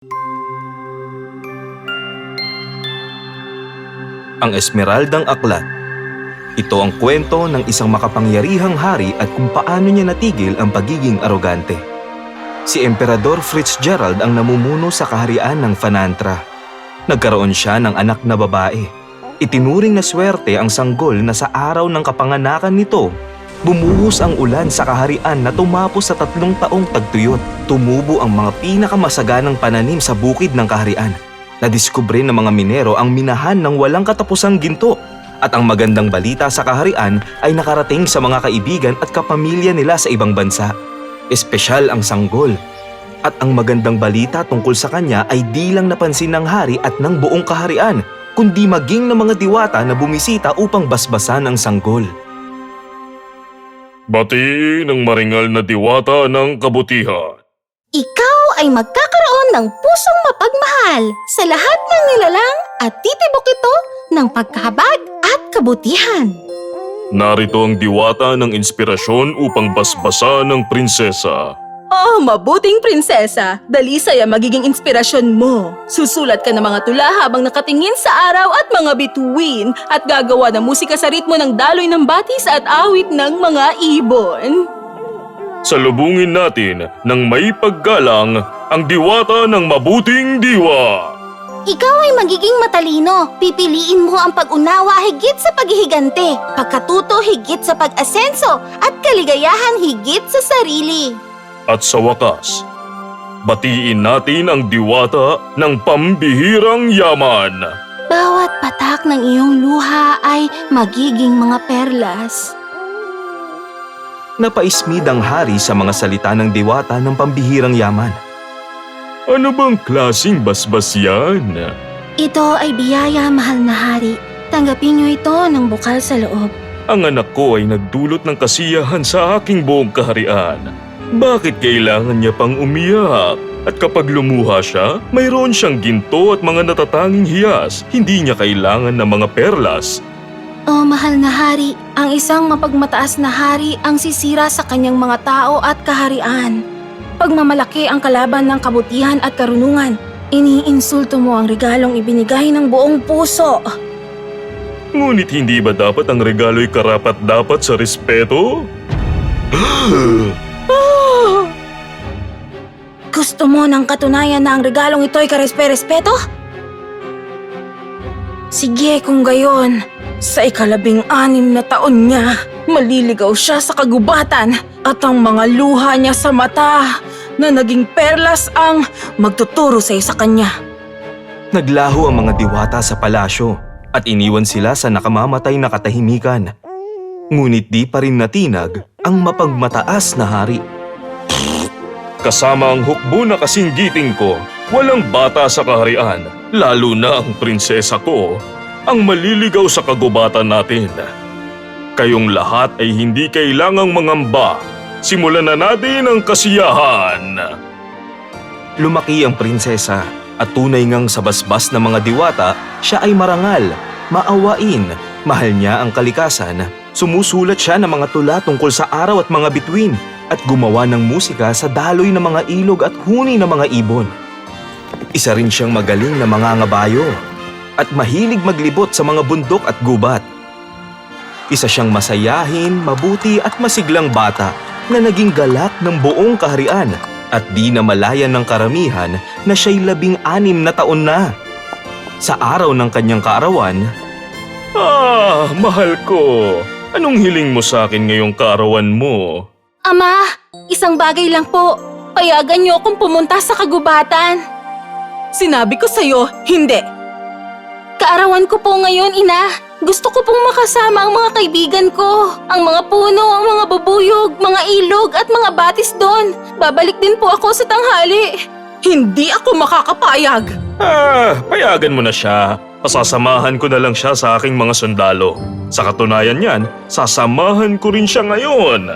Ang Esmeraldang Aklat. Ito ang kwento ng isang makapangyarihang hari at kung paano niya natigil ang pagiging arogante. Si Emperador Fitzgerald ang namumuno sa kaharian ng Fanantra. Nagkaroon siya ng anak na babae. Itinuring na swerte ang sanggol na sa araw ng kapanganakan nito, bumuhos ang ulan sa kaharian na tumapos sa 3 taong tagtuyot. Tumubo ang mga pinakamasaganang pananim sa bukid ng kaharian. Nadiskubre ng mga minero ang minahan ng walang katapusang ginto at ang magandang balita sa kaharian ay nakarating sa mga kaibigan at kapamilya nila sa ibang bansa. Espesyal ang sanggol at ang magandang balita tungkol sa kanya ay di lang napansin ng hari at ng buong kaharian kundi maging ng mga diwata na bumisita upang basbasan ang sanggol. Batiin ang maringal na diwata ng kabutihan. Ikaw ay magkakaroon ng pusong mapagmahal sa lahat ng nilalang at titibok ito ng pagkahabag at kabutihan. Narito ang diwata ng inspirasyon upang basbasan ng prinsesa. Oh, mabuting prinsesa! Dalisay ang magiging inspirasyon mo. Susulat ka ng mga tula habang nakatingin sa araw at mga bituin at gagawa ng musika sa ritmo ng daloy ng batis at awit ng mga ibon. Salubungin natin ng may paggalang ang diwata ng mabuting diwa. Ikaw ay magiging matalino. Pipiliin mo ang pag-unawa higit sa paghihigante, pagkatuto higit sa pag-asenso, at kaligayahan higit sa sarili. At sa wakas, batiin natin ang diwata ng pambihirang yaman. Bawat patak ng iyong luha ay magiging mga perlas. Napaismid ang hari sa mga salita ng diwata ng pambihirang yaman. Ano bang klaseng basbas yan? Ito ay biyaya, mahal na hari. Tanggapin niyo ito ng bukal sa loob. Ang anak ko ay nagdulot ng kasiyahan sa aking buong kaharian. Bakit kailangan niya pang umiyak? At kapag lumuha siya, mayroon siyang ginto at mga natatanging hiyas. Hindi niya kailangan ng mga perlas. Oh, mahal na hari, ang isang mapagmataas na hari ang sisira sa kanyang mga tao at kaharian. Pagmamalaki ang kalaban ng kabutihan at karunungan. Iniinsulto mo ang regalong ibinigay ng buong puso. Ngunit hindi ba dapat ang regalo'y karapat-dapat sa respeto? Gusto mo ng katunayan na ang regalong ito'y karespe-respeto? Sige kung gayon. Sa 15 na taon niya, maliligaw siya sa kagubatan at ang mga luha niya sa mata na naging perlas ang magtuturo sa kanya. Naglaho ang mga diwata sa palasyo at iniwan sila sa nakamamatay na katahimikan. Ngunit di pa rin natinag ang mapagmataas na hari. Kasama ang hukbo na kasinggiting ko, walang bata sa kaharian, lalo na ang prinsesa ko, ang maliligaw sa kagubatan natin. Kayong lahat ay hindi kailangang mangamba. Simulan na natin ang kasiyahan. Lumaki ang prinsesa at tunay ngang sa basbas ng mga diwata, siya ay marangal, maawain, mahal niya ang kalikasan. Sumusulat siya ng mga tula tungkol sa araw at mga bituin at gumawa ng musika sa daloy ng mga ilog at huni ng mga ibon. Isa rin siyang magaling na mangangabayo at mahilig maglibot sa mga bundok at gubat. Isa siyang masayahin, mabuti at masiglang bata na naging galak ng buong kaharian at di na malayan ng karamihan na siya'y 16 na taon na. Sa araw ng kanyang kaarawan, Mahal ko. Anong hiling mo sa akin ngayong kaarawan mo? Ama, isang bagay lang po. Payagan niyo akong pumunta sa kagubatan. Sinabi ko sa'yo, hindi. Kaarawan ko po ngayon, ina. Gusto ko pong makasama ang mga kaibigan ko. Ang mga puno, ang mga bubuyog, mga ilog at mga batis doon. Babalik din po ako sa tanghali. Hindi ako makakapayag. Payagan mo na siya. Pasasamahan ko na lang siya sa aking mga sundalo. Sa katunayan niyan, sasamahan ko rin siya ngayon.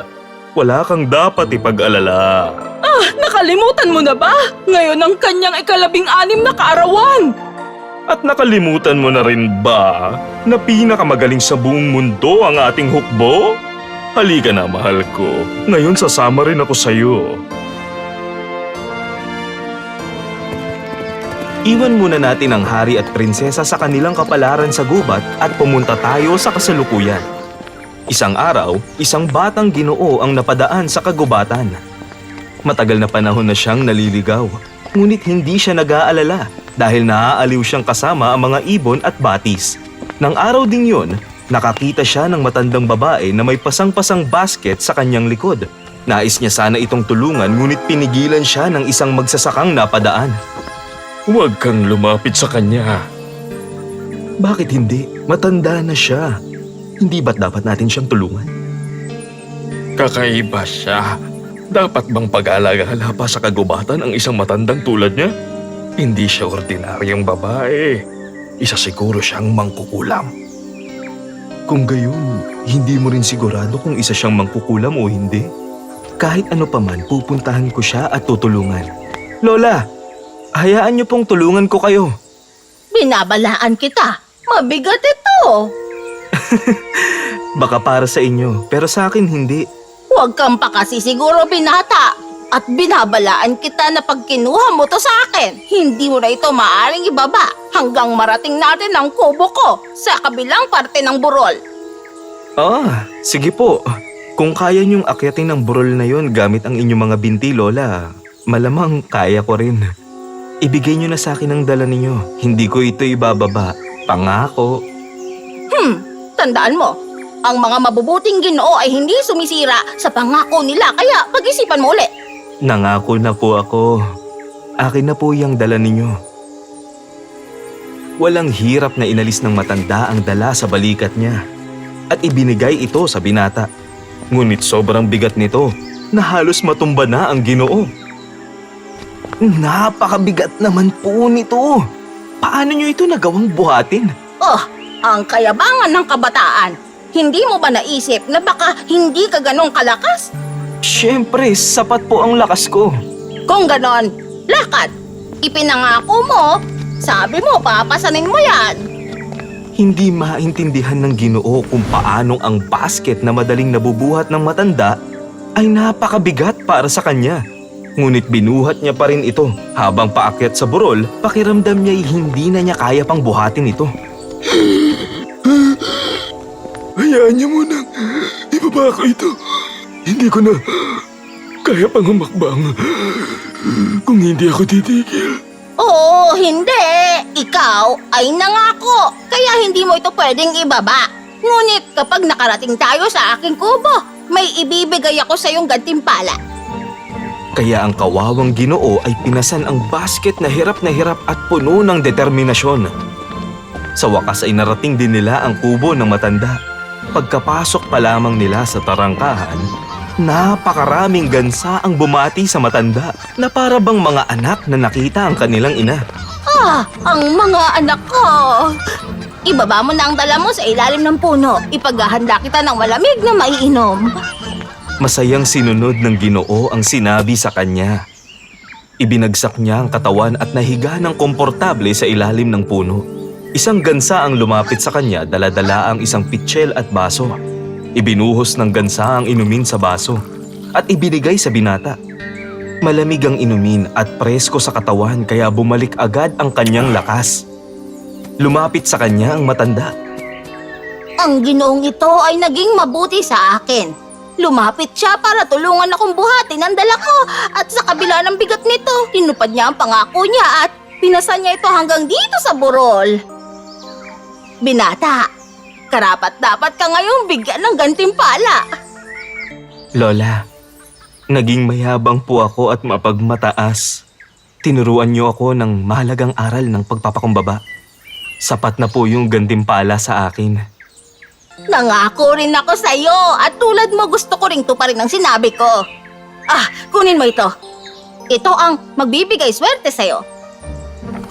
Wala kang dapat ipag-alala. Nakalimutan mo na ba? Ngayon ang kanyang 16 na kaarawan. At nakalimutan mo na rin ba na pinakamagaling sa buong mundo ang ating hukbo? Halika na, mahal ko. Ngayon sasama rin ako sa'yo. Iwan muna natin ang hari at prinsesa sa kanilang kapalaran sa gubat at pumunta tayo sa kasalukuyan. Isang araw, isang batang Ginoo ang napadaan sa kagubatan. Matagal na panahon na siyang naliligaw, ngunit hindi siya nag-aalala dahil naaaliw siyang kasama ang mga ibon at batis. Nang araw ding yun, nakakita siya ng matandang babae na may pasang-pasang basket sa kanyang likod. Nais niya sana itong tulungan ngunit pinigilan siya ng isang magsasakang napadaan. Huwag kang lumapit sa kanya. Bakit hindi? Matanda na siya. Hindi ba't dapat natin siyang tulungan? Kakaiba siya. Dapat bang pag-alagala pa sa kagubatan ang isang matandang tulad niya? Hindi siya ordinaryong babae. Isa siguro siyang mangkukulam. Kung gayon, hindi mo rin sigurado kung isa siyang mangkukulam o hindi. Kahit ano pa man, pupuntahan ko siya at tutulungan. Lola, hayaan niyo pong tulungan ko kayo. Binabalaan kita. Mabigat ito. Baka para sa inyo, pero sa akin hindi. Huwag kang pa kasi siguro binata. At binabalaan kita na pag kinuha mo to sa akin, hindi mo na ito maaring ibaba hanggang marating natin ang kubo ko sa kabilang parte ng burol. Sige po. Kung kaya niyong akyatin ang burol na yon gamit ang inyong mga binti, Lola, malamang kaya ko rin. Ibigay niyo na sa akin ang dala ninyo. Hindi ko ito ibababa. Pangako. Tandaan mo, ang mga mabubuting Ginoo ay hindi sumisira sa pangako nila, kaya pag-isipan mo ulit. Nangako na po ako. Akin na po yung dala ninyo. Walang hirap na inalis ng matanda ang dala sa balikat niya at ibinigay ito sa binata. Ngunit sobrang bigat nito na halos matumba na ang Ginoo. Napakabigat naman po nito. Paano niyo ito nagawang buhatin? Ang kayabangan ng kabataan. Hindi mo ba naisip na baka hindi ka ganong kalakas? Siyempre, sapat po ang lakas ko. Kung ganon, lakad. Ipinangako mo, sabi mo papasanin mo yan. Hindi maintindihan ng Ginoo kung paanong ang basket na madaling nabubuhat ng matanda ay napakabigat para sa kanya. Ngunit binuhat niya pa rin ito. Habang paakyat sa burol, pakiramdam niya'y hindi na niya kaya pang buhatin ito. Hayaan niyo munang ibaba ko ito. Hindi ko na kaya pang humakbang kung hindi ako titigil. Oo, hindi. Ikaw ay nangako, kaya hindi mo ito pwedeng ibaba. Ngunit kapag nakarating tayo sa aking kubo, may ibibigay ako sa iyong gantimpala. Kaya ang kawawang Ginoo ay pinasan ang basket na hirap at puno ng determinasyon. Sa wakas ay narating din nila ang kubo ng matanda. Pagkapasok pa lamang nila sa tarangkahan, napakaraming gansa ang bumati sa matanda na para bang mga anak na nakita ang kanilang ina. Ang mga anak ko. Ibaba mo na ang dala mo sa ilalim ng puno. Ipaghahanda kita ng malamig na maiinom. Masayang sinunod ng Ginoo ang sinabi sa kanya. Ibinagsak niya ang katawan at nahiga ng komportable sa ilalim ng puno. Isang gansa ang lumapit sa kanya, dala-dala ang isang pitsyel at baso. Ibinuhos ng gansa ang inumin sa baso at ibinigay sa binata. Malamig ang inumin at presko sa katawan kaya bumalik agad ang kanyang lakas. Lumapit sa kanya ang matanda. Ang Ginoong ito ay naging mabuti sa akin. Lumapit siya para tulungan akong buhatin ang dala ko at sa kabila ng bigat nito, tinupad niya ang pangako niya at pinasan niya ito hanggang dito sa burol. Binata, karapat-dapat ka ngayong bigyan ng gantimpala. Lola, naging mayabang po ako at mapagmataas. Tinuruan niyo ako ng mahalagang aral ng pagpapakumbaba. Sapat na po yung gantimpala sa akin. Nangako rin ako sa iyo at tulad mo gusto ko ring tuparin ang sinabi ko. Kunin mo ito. Ito ang magbibigay swerte sa iyo.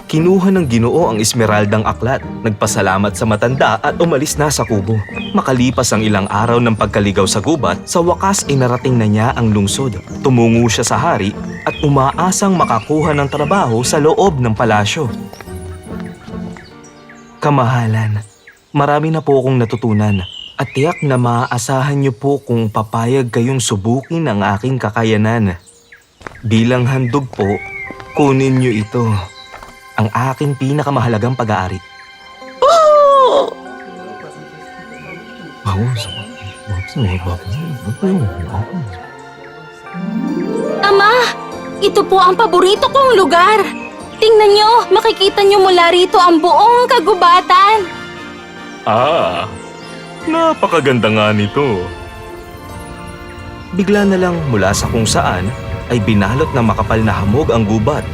Kinuha ng Ginoo ang esmeraldang aklat, nagpasalamat sa matanda at umalis na sa kubo. Makalipas ang ilang araw ng pagkaligaw sa gubat, sa wakas ay narating na niya ang lungsod. Tumungo siya sa hari at umaasang makakuha ng trabaho sa loob ng palasyo. Kamahalan, marami na po akong natutunan at tiyak na maaasahan niyo po kung papayag kayong subukin ang aking kakayanan. Bilang handog po, kunin niyo ito. ang aking pinakamahalagang pag-aari. Oh! Ama, ito po ang paborito kong lugar. Tingnan nyo, makikita nyo mula rito ang buong kagubatan. Ah, napakaganda nga nito. Bigla na lang mula sa kung saan ay binalot ng makapal na hamog ang gubat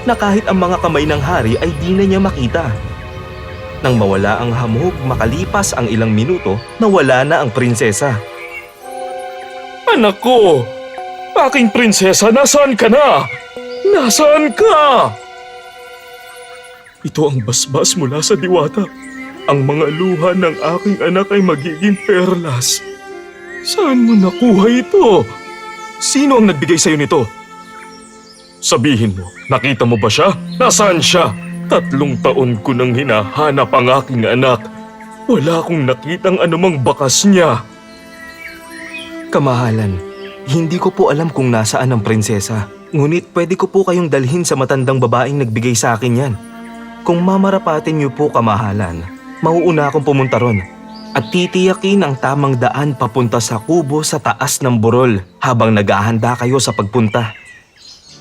na kahit ang mga kamay ng hari ay di na niya makita. Nang mawala ang hamog makalipas ang ilang minuto, nawala na ang prinsesa. Anak ko! Aking prinsesa, nasaan ka na? Nasaan ka? Ito ang basbas mula sa diwata. Ang mga luha ng aking anak ay magiging perlas. Saan mo nakuha ito? Sino ang nagbigay sa'yo nito? Sabihin mo, nakita mo ba siya? Nasaan siya? 3 taon ko nang hinahanap ang aking anak. Wala akong nakitang anumang bakas niya. Kamahalan, hindi ko po alam kung nasaan ang prinsesa. Ngunit pwede ko po kayong dalhin sa matandang babaeng nagbigay sa akin yan. Kung mamarapatin niyo po, kamahalan, mauuna akong pumunta ron at titiyakin ang tamang daan papunta sa kubo sa taas ng burol habang naghahanda kayo sa pagpunta.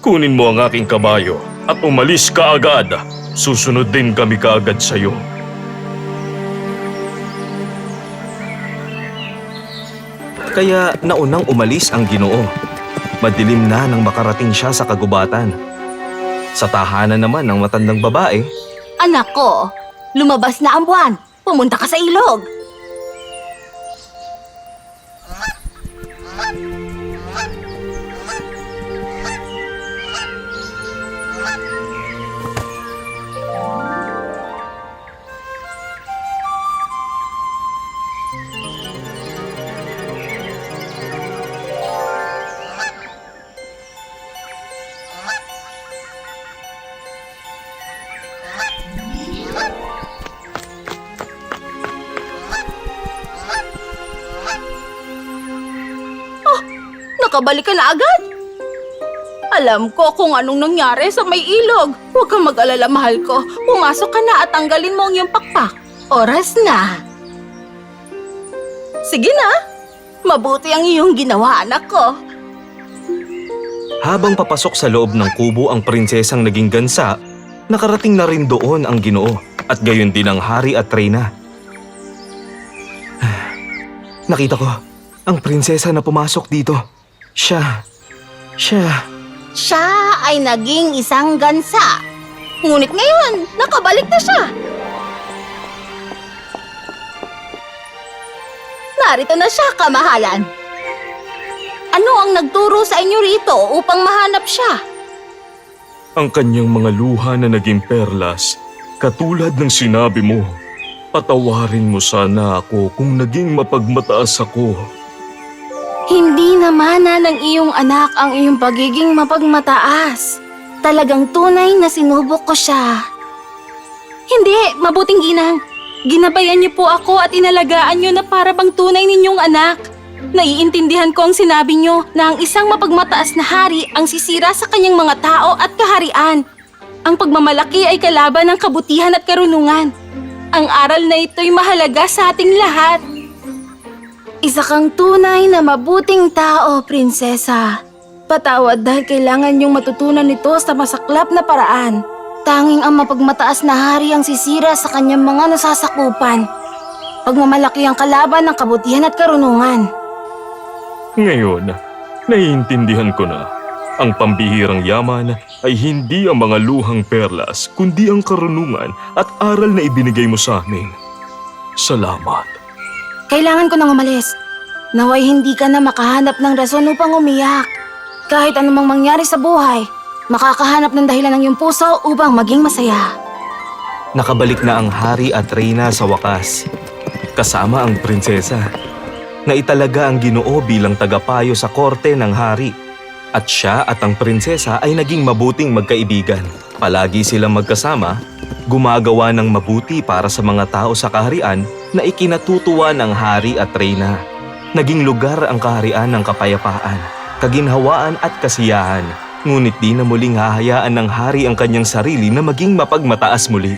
Kunin mo ang aking kabayo at umalis ka agad. Susunod din kami kaagad sa'yo. Kaya naunang umalis ang Ginoo. Madilim na nang makarating siya sa kagubatan. Sa tahanan naman ng matandang babae, Anak ko, lumabas na ang buwan. Pumunta ka sa ilog. Nakabalik ka na agad? Alam ko kung anong nangyari sa may ilog. Huwag kang mag-alala, mahal ko. Pumasok ka na at tanggalin mo ang iyong pakpak. Oras na. Sige na. Mabuti ang iyong ginawa, anak ko. habang papasok sa loob ng kubo ang prinsesang naging gansa, nakarating na rin doon ang Ginoo at gayon din ang hari at reyna. Nakita ko, ang prinsesa na pumasok dito. Siya Siya ay naging isang gansa. Ngunit ngayon, nakabalik na siya. Narito na siya, kamahalan. Ano ang nagturo sa inyo rito upang mahanap siya? Ang kanyang mga luha na naging perlas, katulad ng sinabi mo. Patawarin mo sana ako kung naging mapagmataas ako. Hindi naman na ng iyong anak ang iyong pagiging mapagmataas. Talagang tunay na sinubok ko siya. Hindi, mabuting ginang. Ginabayan niyo po ako at inalagaan niyo na para bang tunay ninyong anak. Naiintindihan ko ang sinabi niyo na ang isang mapagmataas na hari ang sisira sa kanyang mga tao at kaharian. Ang pagmamalaki ay kalaban ng kabutihan at karunungan. Ang aral na ito'y mahalaga sa ating lahat. Isa kang tunay na mabuting tao, prinsesa. Patawad dahil kailangan niyong matutunan ito sa masaklap na paraan. Tanging ang mapagmataas na hari ang sisira sa kanyang mga nasasakupan. Pagmamalaki ang kalaban ng kabutihan at karunungan. Ngayon, naiintindihan ko na. Ang pambihirang yaman ay hindi ang mga luhang perlas, kundi ang karunungan at aral na ibinigay mo sa amin. Salamat. Kailangan ko nang umalis. Naway hindi ka na makahanap ng rason upang umiyak. Kahit anumang mangyari sa buhay, makakahanap ng dahilan ng iyong puso upang maging masaya. Nakabalik na ang hari at reyna sa wakas, kasama ang prinsesa. Naitalaga ang Ginoo bilang tagapayo sa korte ng hari. At siya at ang prinsesa ay naging mabuting magkaibigan. Palagi silang magkasama, gumagawa ng mabuti para sa mga tao sa kaharian na ikinatutuwa ng hari at reyna. Naging lugar ang kaharian ng kapayapaan, kaginhawaan at kasiyahan. Ngunit di na muling hahayaan ng hari ang kanyang sarili na maging mapagmataas muli.